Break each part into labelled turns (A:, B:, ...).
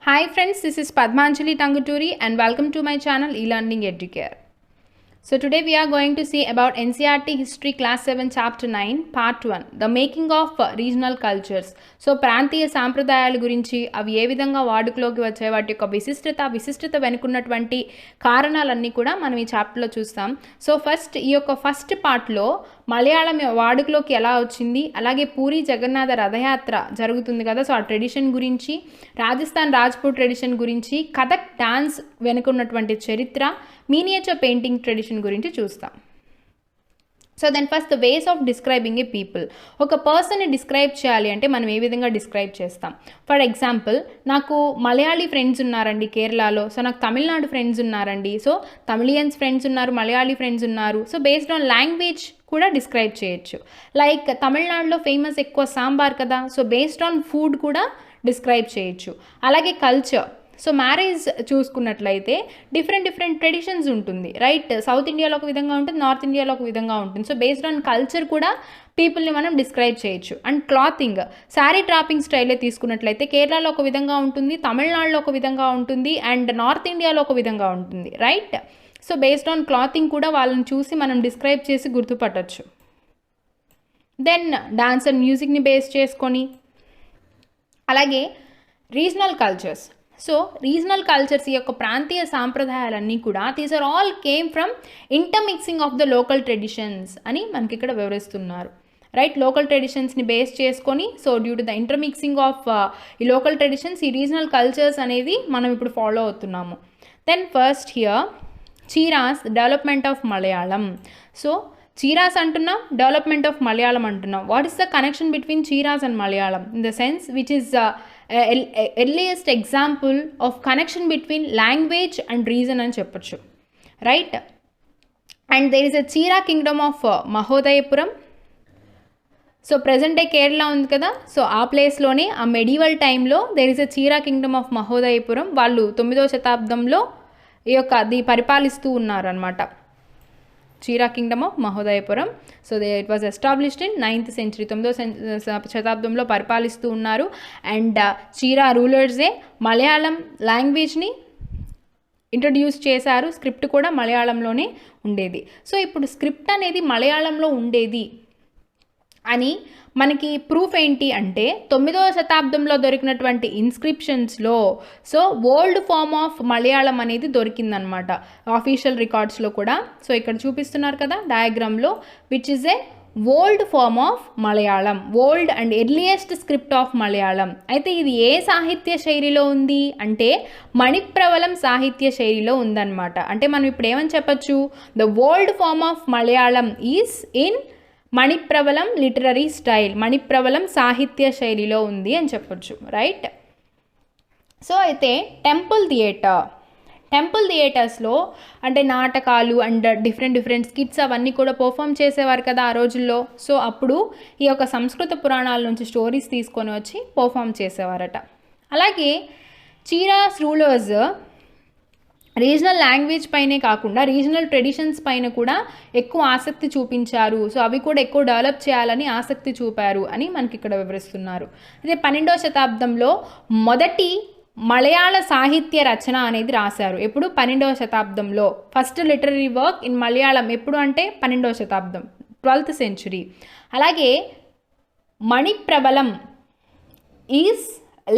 A: Hi friends, this is Padmanjali Tanguturi and welcome to my channel eLearning Educare. So today we are going to see about NCERT History Class 7 Chapter 9 Part 1 The Making of Regional Cultures. So ప్రాంతీయ సాంప్రదాయాల గురించి అవి ఏ విధంగా వాడుకలోకి వచ్చాయి, వాటి యొక్క విశిష్టత వెనుకున్నటువంటి కారణాలన్నీ కూడా మనం ఈ చాప్టర్లో చూస్తాం. సో ఫస్ట్ పార్ట్లో మలయాళం వాడుకలోకి ఎలా వచ్చింది, అలాగే పూరి జగన్నాథ రథయాత్ర జరుగుతుంది కదా, సో ఆ ట్రెడిషన్ గురించి, రాజస్థాన్ రాజ్పూట్ ట్రెడిషన్ గురించి, కథక్ డాన్స్ వెనుకున్నటువంటి చరిత్ర, మీనియేచర్ పెయింటింగ్ ట్రెడిషన్ గురించి చూస్తాం. So then first the ways of describing a people. ఒక పర్సన్ని డిస్క్రైబ్ చేయాలి అంటే మనం ఏ విధంగా డిస్క్రైబ్ చేస్తాం. ఫర్ ఎగ్జాంపుల్, నాకు మలయాళీ ఫ్రెండ్స్ ఉన్నారండి కేరళలో, సో నాకు తమిళనాడు ఫ్రెండ్స్ ఉన్నారండి, సో తమిళియన్స్ ఫ్రెండ్స్ ఉన్నారు, మలయాళీ ఫ్రెండ్స్ ఉన్నారు. సో బేస్డ్ ఆన్ లాంగ్వేజ్ కూడా డిస్క్రైబ్ చేయొచ్చు. లైక్ తమిళనాడులో ఫేమస్ ఎక్కువ సాంబార్ కదా, సో బేస్డ్ ఆన్ ఫుడ్ కూడా డిస్క్రైబ్ చేయొచ్చు. అలాగే కల్చర్, సో మ్యారేజ్ చూసుకున్నట్లయితే డిఫరెంట్ ట్రెడిషన్స్ ఉంటుంది, రైట్? సౌత్ ఇండియాలో ఒక విధంగా ఉంటుంది, నార్త్ ఇండియాలో ఒక విధంగా ఉంటుంది. సో బేస్డ్ ఆన్ కల్చర్ కూడా పీపుల్ని మనం డిస్క్రైబ్ చేయొచ్చు. అండ్ క్లాతింగ్, శారీ డ్రాపింగ్ స్టైలే తీసుకున్నట్లయితే కేరళలో ఒక విధంగా ఉంటుంది, తమిళనాడులో ఒక విధంగా ఉంటుంది, అండ్ నార్త్ ఇండియాలో ఒక విధంగా ఉంటుంది, right? So based on clothing కూడా వాళ్ళని చూసి మనం డిస్క్రైబ్ చేసి గుర్తుపట్టచ్చు. దెన్ డాన్స్ అండ్ మ్యూజిక్ని బేస్ చేసుకొని, అలాగే regional cultures. So regional cultures, ఈ యొక్క ప్రాంతీయ సాంప్రదాయాలన్నీ కూడా these are all came from intermixing of the local traditions అని మనకి ఇక్కడ వివరిస్తున్నారు, రైట్? లోకల్ ట్రెడిషన్స్ని బేస్ చేసుకొని, so due to the intermixing of ఈ లోకల్ ట్రెడిషన్స్, ఈ రీజనల్ కల్చర్స్ అనేది మనం ఇప్పుడు ఫాలో అవుతున్నాము. Then first here Cheras development of Malayalam. So Cheras అంటున్నాం, డెవలప్మెంట్ ఆఫ్ మలయాళం అంటున్నాం. What is the connection between Cheras and Malayalam? In the sense which is earliest example of connection between language and region అని చెప్పొచ్చు, right? And there is a Chera kingdom of Mahodayapuram. So present day Kerala ఉంది కదా, so ఆ ప్లేస్లోనే ఆ medieval టైంలో there is a Chera kingdom of మహోదయపురం. వాళ్ళు 9వ శతాబ్దంలో అది పరిపాలిస్తూ ఉన్నారు అనమాట, Chera kingdom of Mahodayapuram. So it was established in 9th century, 9వ శతాబ్దంలో పరిపాలిస్తూ ఉన్నారు. అండ్ చీరా రూలర్సే మలయాళం లాంగ్వేజ్ని ఇంట్రడ్యూస్ చేశారు, స్క్రిప్ట్ కూడా మలయాళంలోనే ఉండేది. సో ఇప్పుడు స్క్రిప్ట్ అనేది మలయాళంలో ఉండేది అని మనకి ప్రూఫ్ ఏంటి అంటే 9వ శతాబ్దంలో దొరికినటువంటి ఇన్స్క్రిప్షన్స్లో so old form of Malayalam అనేది దొరికిందనమాట ఆఫీషియల్ రికార్డ్స్లో కూడా. సో ఇక్కడ చూపిస్తున్నారు కదా డయాగ్రామ్లో, which is a old form of Malayalam, old and earliest script of Malayalam. అయితే ఇది ఏ సాహిత్య శైలిలో ఉంది అంటే మణిప్రవలం సాహిత్య శైలిలో ఉందన్నమాట. అంటే మనం ఇప్పుడు ఏమని చెప్పచ్చు, the old form of Malayalam is in Manipravalam literary style, Manipravalam సాహిత్య శైలిలో ఉంది అని చెప్పొచ్చు, రైట్? సో అయితే టెంపుల్ థియేటర్స్లో అంటే నాటకాలు అండ్ డిఫరెంట్ స్కిట్స్ అవన్నీ కూడా పర్ఫామ్ చేసేవారు కదా ఆ రోజుల్లో. సో అప్పుడు ఈ యొక్క సంస్కృత పురాణాల నుంచి స్టోరీస్ తీసుకొని వచ్చి పర్ఫామ్ చేసేవారట. అలాగే చీరాస్ రూలర్స్ రీజనల్ లాంగ్వేజ్ పైనే కాకుండా రీజనల్ ట్రెడిషన్స్ పైన కూడా ఎక్కువ ఆసక్తి చూపించారు. సో అవి కూడా ఎక్కువ డెవలప్ చేయాలని ఆసక్తి చూపారు అని మనకి ఇక్కడ వివరిస్తున్నారు. అదే 12వ శతాబ్దంలో మొదటి మలయాళ సాహిత్య రచన అనేది రాశారు. ఎప్పుడు? 12వ శతాబ్దంలో. First literary work in Malayalam ఎప్పుడు అంటే 12వ శతాబ్దం, 12th century. అలాగే మణిప్రబలం ఈజ్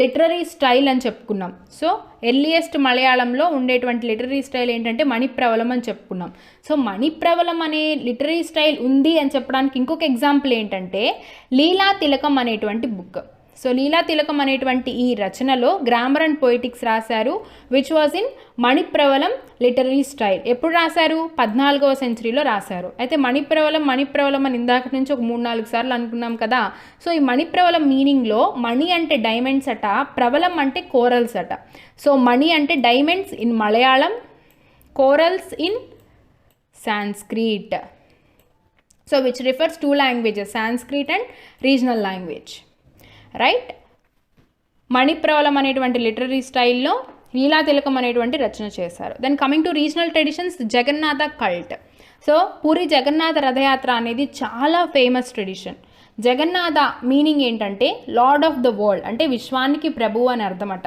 A: లిటరరీ స్టైల్ అని చెప్పుకున్నాం. సో ఎర్లియస్ట్ మలయాళంలో ఉండేటువంటి లిటరరీ స్టైల్ ఏంటంటే మణిప్రవలం అని చెప్పుకున్నాం. సో మణిప్రవలం అనే లిటరరీ స్టైల్ ఉంది అని చెప్పడానికి ఇంకొక ఎగ్జాంపుల్ ఏంటంటే లీలా తిలకం అనేటువంటి బుక్. సో లీలా తిలకం అనేటువంటి ఈ రచనలో గ్రామర్ అండ్ పొయిటిక్స్ రాశారు, which was in Manipravalam literary style. ఎప్పుడు రాశారు? 14వ సెంచరీలో రాశారు. అయితే మణిప్రవలం అని ఇందాక నుంచి ఒక 3-4 సార్లు అనుకున్నాం కదా. సో ఈ మణిప్రవలం మీనింగ్లో మణి అంటే డైమండ్స్ అట, ప్రవలం అంటే కోరల్స్ అట. సో మణి అంటే diamonds in Malayalam, corals in Sanskrit. So which refers 2 languages, Sanskrit and regional language, right? Manipravalam అనేటువంటి లిటరరీ స్టైల్లో లీలా తిలకం అనేటువంటి రచన చేశారు. Then coming to regional traditions, Jagannatha cult. So Puri Jagannatha Rathayatra అనేది చాలా ఫేమస్ ట్రెడిషన్. జగన్నాథ మీనింగ్ ఏంటంటే లార్డ్ ఆఫ్ ద వరల్డ్, అంటే విశ్వానికి ప్రభువు అని అర్థమట.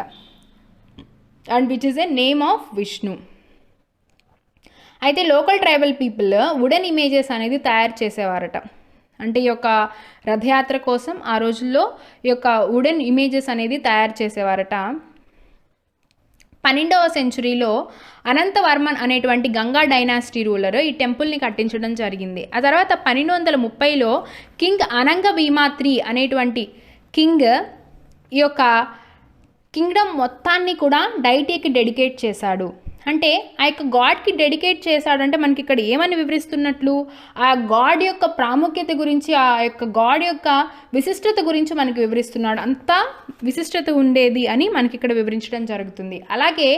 A: And which is a name of Vishnu. అయితే local tribal people wooden images అనేది తయారు చేసేవారట. అంటే ఈ యొక్క రథయాత్ర కోసం ఆ రోజుల్లో ఈ యొక్క వుడెన్ ఇమేజెస్ అనేది తయారు చేసేవారట. 12వ సెంచురీలో అనంతవర్మన్ అనేటువంటి గంగా డైనాసిటీ రూలర్ ఈ టెంపుల్ని కట్టించడం జరిగింది. ఆ తర్వాత 1230లో కింగ్ అనంగ భీమాత్రి అనేటువంటి కింగ్ ఈ యొక్క కింగ్డమ్ మొత్తాన్ని కూడా డైటీకి డెడికేట్ చేశాడు. అంటే ఆ యొక్క గాడ్కి డెడికేట్ చేశాడంటే మనకి ఇక్కడ ఏమని వివరిస్తున్నట్లు, ఆ గాడ్ యొక్క ప్రాముఖ్యత గురించి, ఆ యొక్క గాడ్ యొక్క విశిష్టత గురించి మనకి వివరిస్తున్నాడు. అంతా విశిష్టత ఉండేది అని మనకి ఇక్కడ వివరించడం జరుగుతుంది. అలాగే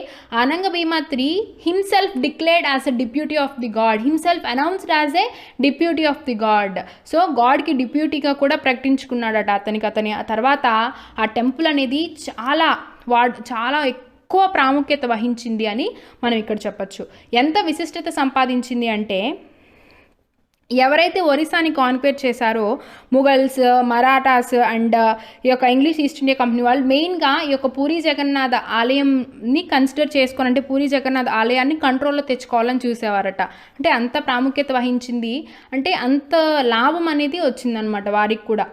A: Ananga Bhimatri himself declared as a deputy of the god, himself announced as a deputy of the god. So గాడ్కి డిప్యూటీగా కూడా ప్రకటించుకున్నాడట అతని. ఆ తర్వాత ఆ టెంపుల్ అనేది చాలా ఎక్కువ ప్రాముఖ్యత వహించింది అని మనం ఇక్కడ చెప్పచ్చు. ఎంత విశిష్టత సంపాదించింది అంటే, ఎవరైతే ఒరిస్సాని కాన్క్వేర్ చేశారో ముఘల్స్, మరాఠాస్ అండ్ ఈ యొక్క ఇంగ్లీష్ ఈస్ట్ ఇండియా కంపెనీ వాళ్ళు మెయిన్గా ఈ యొక్క పూరీ జగన్నాథ ఆలయంని కన్సిడర్ చేసుకొని, అంటే పూరీ జగన్నాథ ఆలయాన్ని కంట్రోల్లో తెచ్చుకోవాలని చూసేవారట. అంటే అంత ప్రాముఖ్యత వహించింది, అంటే అంత లాభం అనేది వచ్చిందనమాట వారికి కూడా.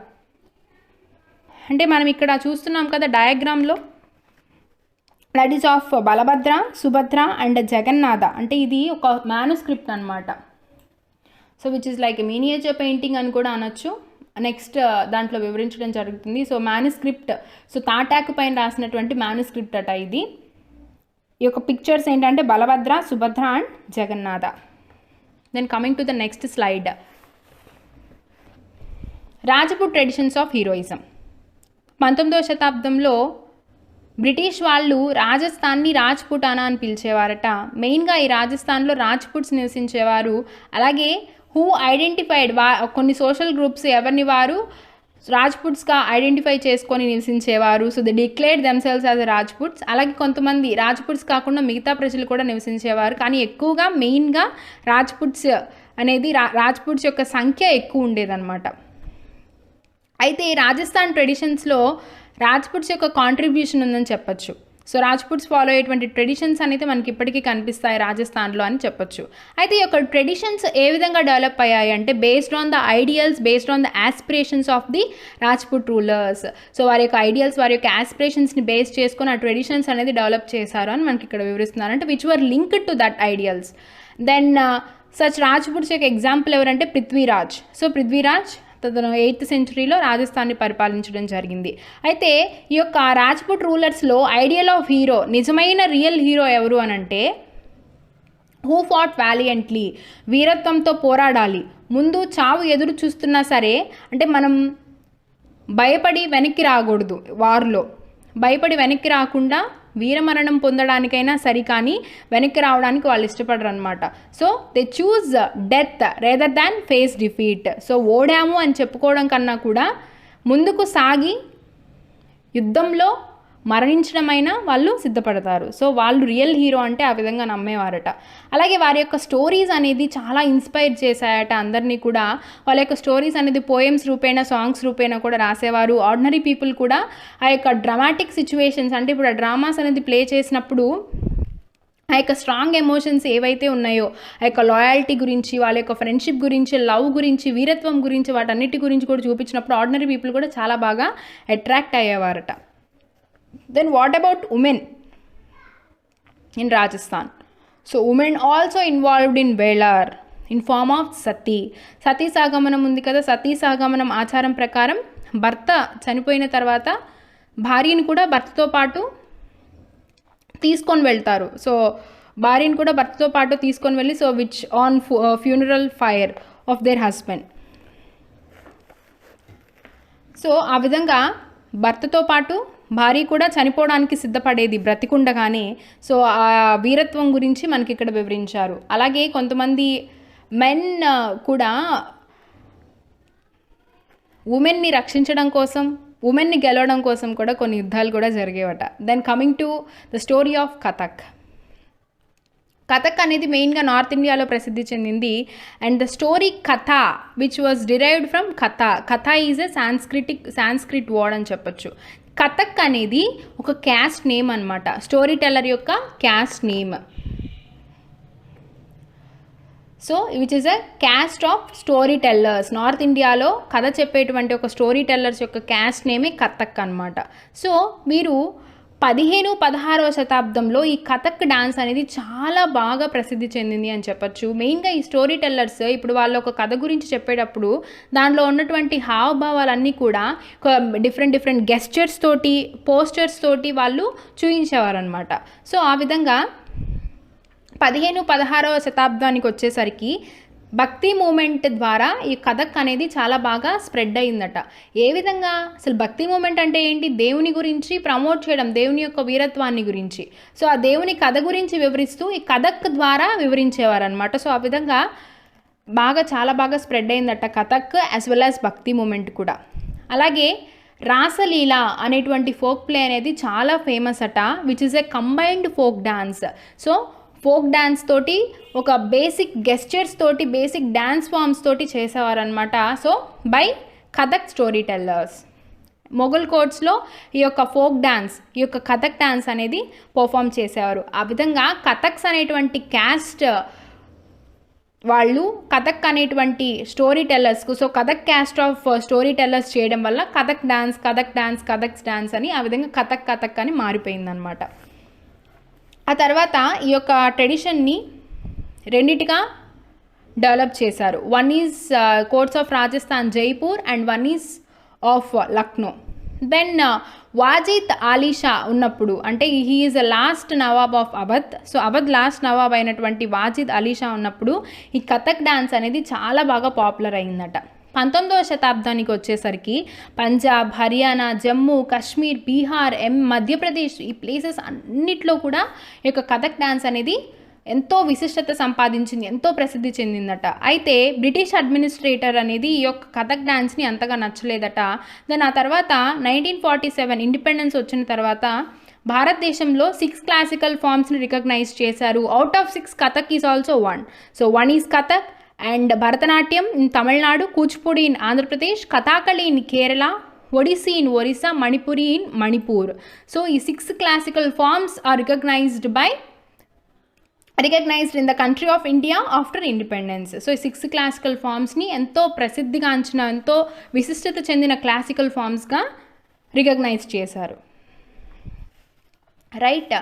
A: అంటే మనం ఇక్కడ చూస్తున్నాం కదా డయాగ్రామ్లో, that is of Balabhadra, Subhadra and Jagannatha. అంటే ఇది ఒక మ్యానుస్క్రిప్ట్ అనమాట. So which is like miniature painting అని కూడా అనొచ్చు. నెక్స్ట్ దాంట్లో వివరించడం జరుగుతుంది. సో మ్యానుస్క్రిప్ట్, సో తాటాకు పైన రాసినటువంటి మ్యానుస్క్రిప్ట్ అట ఇది. ఈ యొక్క పిక్చర్స్ ఏంటంటే Balabhadra, Subhadra and Jagannatha. Then coming to the next slide, Rajput traditions of heroism. 19వ శతాబ్దంలో బ్రిటిష్ వాళ్ళు రాజస్థాన్ని రాజ్పుటానా అని పిలిచేవారట. మెయిన్గా ఈ రాజస్థాన్లో రాజ్పుట్స్ నివసించేవారు. అలాగే హూ ఐడెంటిఫైడ్ కొన్ని సోషల్ గ్రూప్స్ ఎవరిని వారు రాజ్పుట్స్గా ఐడెంటిఫై చేసుకొని నివసించేవారు. So the declared themselves as Rajputs. అలాగే కొంతమంది రాజ్పుట్స్ కాకుండా మిగతా ప్రజలు కూడా నివసించేవారు. కానీ ఎక్కువగా మెయిన్గా రాజ్పుట్స్ అనేది రాజ్పుట్స్ యొక్క సంఖ్య ఎక్కువ ఉండేదన్నమాట. అయితే రాజస్థాన్ ట్రెడిషన్స్లో రాజ్పుట్స్ యొక్క కాంట్రిబ్యూషన్ ఉందని చెప్పచ్చు. సో రాజ్పుట్స్ ఫాలో అయ్యేటువంటి ట్రెడిషన్స్ అనేది మనకి ఇప్పటికీ కనిపిస్తాయి రాజస్థాన్లో అని చెప్పొచ్చు. అయితే ఈ యొక్క ట్రెడిషన్స్ ఏ విధంగా డెవలప్ అయ్యాయి అంటే based on the ideals, based on the aspirations of the Rajput rulers. So వారి యొక్క ఐడియల్స్, వారి యొక్క ఆస్పిరేషన్స్ని బేస్ చేసుకొని ఆ ట్రెడిషన్స్ అనేది డెవలప్ చేశారు అని మనకి ఇక్కడ వివరిస్తున్నారు. అంటే which were linked to that ideals. Then such Rajputs యొక్క ఎగ్జాంపుల్ ఎవరంటే పృథ్వీరాజ్. సో పృథ్వీరాజ్ 8th సెంచురీలో రాజస్థాన్ని పరిపాలించడం జరిగింది. అయితే ఈ యొక్క రాజ్పుట్ రూలర్స్లో ఐడియల్ ఆఫ్ హీరో, నిజమైన రియల్ హీరో ఎవరు అనంటే హూ ఫాట్ వ్యాలియంట్లీ, వీరత్వంతో పోరాడాలి, ముందు చావు ఎదురు చూస్తున్నా సరే, అంటే మనం భయపడి వెనక్కి రాకూడదు, వార్లో భయపడి వెనక్కి రాకుండా వీరమరణం పొందడానికైనా సరి, కానీ వెనక్కి రావడానికి వాళ్ళు ఇష్టపడరు అనమాట. So they choose death rather than face defeat. So ఓడాము అని చెప్పుకోవడం కన్నా కూడా ముందుకు సాగి యుద్ధంలో మరణించడమైనా వాళ్ళు సిద్ధపడతారు. సో వాళ్ళు రియల్ హీరో అంటే ఆ విధంగా నమ్మేవారట. అలాగే వారి యొక్క స్టోరీస్ అనేది చాలా ఇన్స్పైర్ చేశాయట అందరినీ కూడా. వాళ్ళ యొక్క స్టోరీస్ అనేది పోయమ్స్ రూపేణ, సాంగ్స్ రూపేణ కూడా రాసేవారు. ఆర్డినరీ పీపుల్ కూడా ఆ యొక్క డ్రామాటిక్ సిచ్యువేషన్స్, అంటే ఇప్పుడు ఆ డ్రామాస్ అనేది ప్లే చేసినప్పుడు ఆ యొక్క స్ట్రాంగ్ ఎమోషన్స్ ఏవైతే ఉన్నాయో, ఆ యొక్క లాయల్టీ గురించి, వాళ్ళ యొక్క ఫ్రెండ్షిప్ గురించి, లవ్ గురించి, వీరత్వం గురించి, వాటన్నిటి గురించి కూడా చూపించినప్పుడు ఆర్డినరీ పీపుల్ కూడా చాలా బాగా attract అయ్యేవారట. Then what about women in Rajasthan? So women also involved in Velar in form of sati. సతీ సాగమనం ఉంది కదా, సతీ సాగమనం ఆచారం ప్రకారం భర్త చనిపోయిన తర్వాత భార్యని కూడా భర్తతో పాటు తీసుకొని వెళ్తారు. సో భార్యని కూడా భర్తతో పాటు తీసుకొని వెళ్ళి, so which on funeral fire of their husband. So ఆ విధంగా భర్తతో పాటు భార్య కూడా చనిపోవడానికి సిద్ధపడేది బ్రతికుండగానే. సో ఆ వీరత్వం గురించి మనకి ఇక్కడ వివరించారు. అలాగే కొంతమంది మెన్ కూడా ఉమెన్ని రక్షించడం కోసం, ఉమెన్ని గెలవడం కోసం కూడా కొన్ని యుద్ధాలు కూడా జరిగేవట. Then coming to the story of Kathak. Kathak అనేది మెయిన్గా నార్త్ ఇండియాలో ప్రసిద్ధి చెందింది. And the story katha which was derived from katha. Katha is a Sanskrit word అని చెప్పొచ్చు. కథక్ అనేది ఒక క్యాస్ట్ నేమ్ అనమాట, స్టోరీ టెల్లర్ యొక్క caste name. So which is a caste of story tellers. North ఇండియాలో కథ చెప్పేటువంటి ఒక స్టోరీ టెల్లర్స్ యొక్క క్యాస్ట్ నేమే కథక్ అనమాట. సో మీరు 15-16వ శతాబ్దంలో ఈ కథక్ డాన్స్ అనేది చాలా బాగా ప్రసిద్ధి చెందింది అని చెప్పచ్చు. మెయిన్గా ఈ స్టోరీ టెల్లర్స్ ఇప్పుడు వాళ్ళు ఒక కథ గురించి చెప్పేటప్పుడు దానిలో ఉన్నటువంటి హావభావాలన్నీ కూడా డిఫరెంట్ గెస్చర్స్ తోటి, పోస్టర్స్ తోటి వాళ్ళు చూపించేవారు అనమాట. సో ఆ విధంగా 15-16వ శతాబ్దానికి వచ్చేసరికి భక్తి మూమెంట్ ద్వారా ఈ కథక్ అనేది చాలా బాగా స్ప్రెడ్ అయిందట. ఏ విధంగా? అసలు భక్తి మూమెంట్ అంటే ఏంటి? దేవుని గురించి ప్రమోట్ చేయడం, దేవుని యొక్క వీరత్వాన్ని గురించి. సో ఆ దేవుని కథ గురించి వివరిస్తూ ఈ కథక్ ద్వారా వివరించేవారు అనమాట. సో ఆ విధంగా చాలా బాగా స్ప్రెడ్ అయిందట కథక్ యాజ్ వెల్ యాజ్ భక్తి మూమెంట్ కూడా. అలాగే రాసలీల అనేటువంటి ఫోక్ ప్లే అనేది చాలా ఫేమస్ అట, which is a combined folk dance. So folk dance తోటి ఒక బేసిక్ గెస్చర్స్ తోటి, బేసిక్ డ్యాన్స్ ఫామ్స్ తోటి చేసేవారనమాట. So by Kathak story tellers. Mughal కోర్ట్స్లో ఈ యొక్క ఫోక్ డ్యాన్స్, ఈ యొక్క కథక్ డ్యాన్స్ అనేది పర్ఫామ్ చేసేవారు. ఆ విధంగా కథక్స్ అనేటువంటి క్యాస్ట్ వాళ్ళు కథక్ అనేటువంటి స్టోరీ టెల్లర్స్కు, so Kathak caste of story tellers చేయడం వల్ల కథక్ డాన్స్ అని ఆ విధంగా కథక్ అని మారిపోయిందనమాట. ఆ తర్వాత ఈ యొక్క ట్రెడిషన్ని రెండిటిగా డెవలప్ చేశారు. One is courts of Rajasthan Jaipur and one is of Lucknow. Then Wajid Ali Shah ఉన్నప్పుడు, అంటే he is a last nawab of Awadh. So Awadh last nawab అయినటువంటి వాజిద్ అలీ షా ఉన్నప్పుడు ఈ కథక్ డాన్స్ అనేది చాలా బాగా పాపులర్ అయిందట. 19వ శతాబ్దానికి వచ్చేసరికి పంజాబ్, హర్యానా, జమ్మూ, కాశ్మీర్, బీహార్, మధ్యప్రదేశ్ ఈ ప్లేసెస్ అన్నిట్లో కూడా ఈ యొక్క కథక్ డాన్స్ అనేది ఎంతో విశిష్టత సంపాదించింది, ఎంతో ప్రసిద్ధి చెందిందట. అయితే బ్రిటిష్ అడ్మినిస్ట్రేటర్ అనేది ఈ యొక్క కథక్ డాన్స్ని అంతగా నచ్చలేదట. దాని ఆ తర్వాత 1947 ఇండిపెండెన్స్ వచ్చిన తర్వాత భారతదేశంలో 6 క్లాసికల్ ఫామ్స్ని రికగ్నైజ్ చేశారు. Out of 6 Kathak is also one. So one is Kathak and Bharatanatyam in Tamil Nadu, Kuchipudi in Andhra Pradesh, Kathakali in Kerala, Odissi in Orissa, Manipuri in Manipur. So these 6 classical forms are recognized in the country of India after independence. So 6 classical forms ni ento prasiddhigaanchina, ento visishtata chendina classical forms ga recognize chesaru. Right?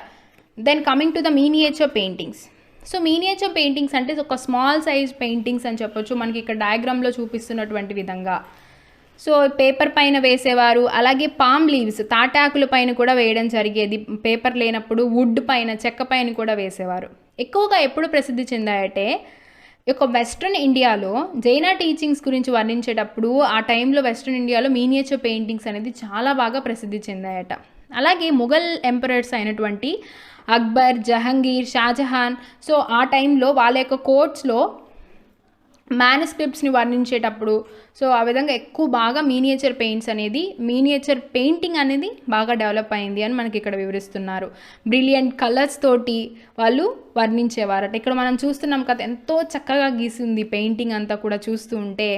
A: Then coming to the miniature paintings. So miniature paintings అంటే ఒక small size paintings అని చెప్పొచ్చు. మనకి ఇక్కడ డయాగ్రామ్లో చూపిస్తున్నటువంటి విధంగా. So paper పైన వేసేవారు. అలాగే పామ్ లీవ్స్, తాటాకుల పైన కూడా వేయడం జరిగేది. పేపర్ లేనప్పుడు వుడ్ పైన, చెక్క పైన కూడా వేసేవారు. ఎక్కువగా ఎప్పుడు ప్రసిద్ధి చెందాయంటే ఈ యొక్క వెస్ట్రన్ ఇండియాలో జైనా టీచింగ్స్ గురించి వర్ణించేటప్పుడు ఆ టైంలో వెస్ట్రన్ ఇండియాలో మినియేచర్ పెయింటింగ్స్ అనేది చాలా బాగా ప్రసిద్ధి చెందాయట. అలాగే ముఘల్ ఎంపరర్స్ అయినటువంటి అక్బర్, జహంగీర్, షాజహాన్, సో ఆ టైంలో వాళ్ళ యొక్క కోర్ట్స్లో మ్యానుస్క్రిప్ట్స్ని వర్ణించేటప్పుడు సో ఆ విధంగా ఎక్కువ బాగా మినియేచర్ పెయింటింగ్ అనేది బాగా డెవలప్ అయింది అని మనకి ఇక్కడ వివరిస్తున్నారు. బ్రిలియంట్ కలర్స్ తోటి వాళ్ళు వర్ణించేవారట. ఇక్కడ మనం చూస్తున్నాం కదా, ఎంతో చక్కగా గీసింది పెయింటింగ్ అంతా కూడా చూస్తూ ఉంటే.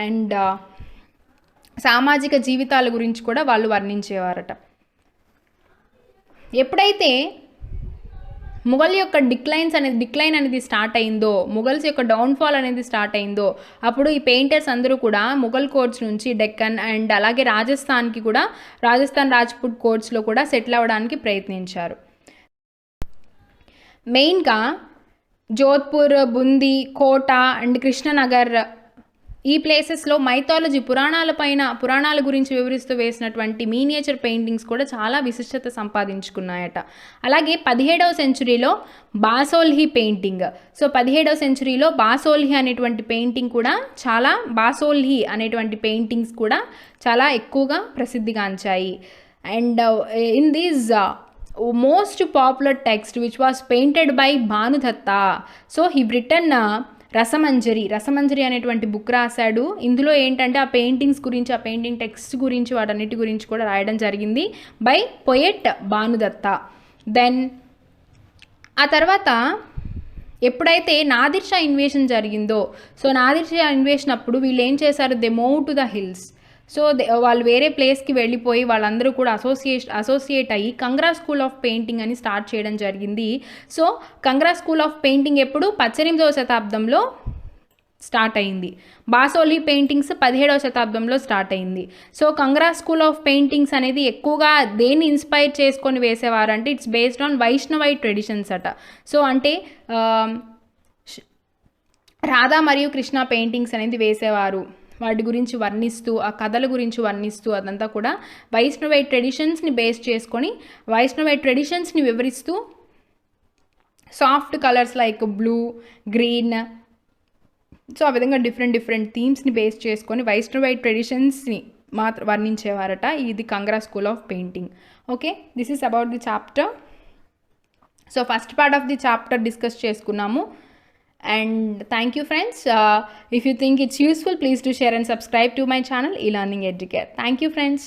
A: అండ్ సామాజిక జీవితాల గురించి కూడా వాళ్ళు వర్ణించేవారట. ఎప్పుడైతే ముఘల్ యొక్క డిక్లైన్ అనేది స్టార్ట్ అయిందో, ముఘల్స్ యొక్క డౌన్ఫాల్ అనేది స్టార్ట్ అయిందో, అప్పుడు ఈ పెయింటర్స్ అందరూ కూడా ముఘల్ కోర్ట్స్ నుంచి డెక్కన్ అండ్ అలాగే రాజస్థాన్ రాజ్పుట్ కోర్ట్స్లో కూడా సెటిల్ అవ్వడానికి ప్రయత్నించారు. మెయిన్గా జోధ్పూర్, బుందీ, కోట అండ్ కృష్ణనగర్ ఈ ప్లేసెస్లో మైథాలజీ పురాణాల గురించి వివరిస్తూ వేసినటువంటి మినియేచర్ పెయింటింగ్స్ కూడా చాలా విశిష్టత సంపాదించుకున్నాయట. అలాగే 17వ సెంచురీలో బాసోల్హి పెయింటింగ్. సో 17వ సెంచురీలో బాసోల్హి అనేటువంటి పెయింటింగ్స్ కూడా చాలా ఎక్కువగా ప్రసిద్ధిగాంచాయి. And in these most popular text which was painted by Bhanudatta. So he written Rasamanjari అనేటువంటి బుక్ రాశాడు. ఇందులో ఏంటంటే ఆ పెయింటింగ్స్ గురించి, ఆ పెయింటింగ్ టెక్స్ట్ గురించి, వాటన్నిటి గురించి కూడా రాయడం జరిగింది బై పోయెట్ భానుదత్త. దెన్ ఆ తర్వాత ఎప్పుడైతే నాదిర్ షా ఇన్వేషన్ జరిగిందో, సో నాదిర్ షా ఇన్వేషన్ అప్పుడు వీళ్ళు ఏం చేశారు, they move to the hills. So వాళ్ళు వేరే ప్లేస్కి వెళ్ళిపోయి వాళ్ళందరూ కూడా అసోసియేట్ అయ్యి కంగ్రా స్కూల్ ఆఫ్ పెయింటింగ్ అని స్టార్ట్ చేయడం జరిగింది. సో కంగ్రా స్కూల్ ఆఫ్ పెయింటింగ్ ఎప్పుడు 18వ శతాబ్దంలో స్టార్ట్ అయింది. బాసోలి పెయింటింగ్స్ 17వ శతాబ్దంలో స్టార్ట్ అయింది. సో కంగ్రా స్కూల్ ఆఫ్ పెయింటింగ్స్ అనేది ఎక్కువగా దేన్ని ఇన్స్పైర్ చేసుకొని వేసేవారంటే it's based on Vaishnavite traditions అట. సో అంటే రాధా మరియు కృష్ణ పెయింటింగ్స్ అనేది వేసేవారు. వాటి గురించి వర్ణిస్తూ ఆ కథల గురించి వర్ణిస్తూ అదంతా కూడా వైష్ణవైట్ ట్రెడిషన్స్ని బేస్ చేసుకొని వైష్ణవైట్ ట్రెడిషన్స్ని వివరిస్తూ soft colours like blue, green, so ఆ విధంగా డిఫరెంట్ థీమ్స్ని బేస్ చేసుకొని వైష్ణవైట్ ట్రెడిషన్స్ని మాత్రం వర్ణించేవారట. ఇది Kangra school of painting. Okay, this is about the chapter. So first part of the chapter discuss చేసుకున్నాము. And thank you friends. If you think it's useful, please do share and subscribe to my channel eLearning Educare. Thank you friends.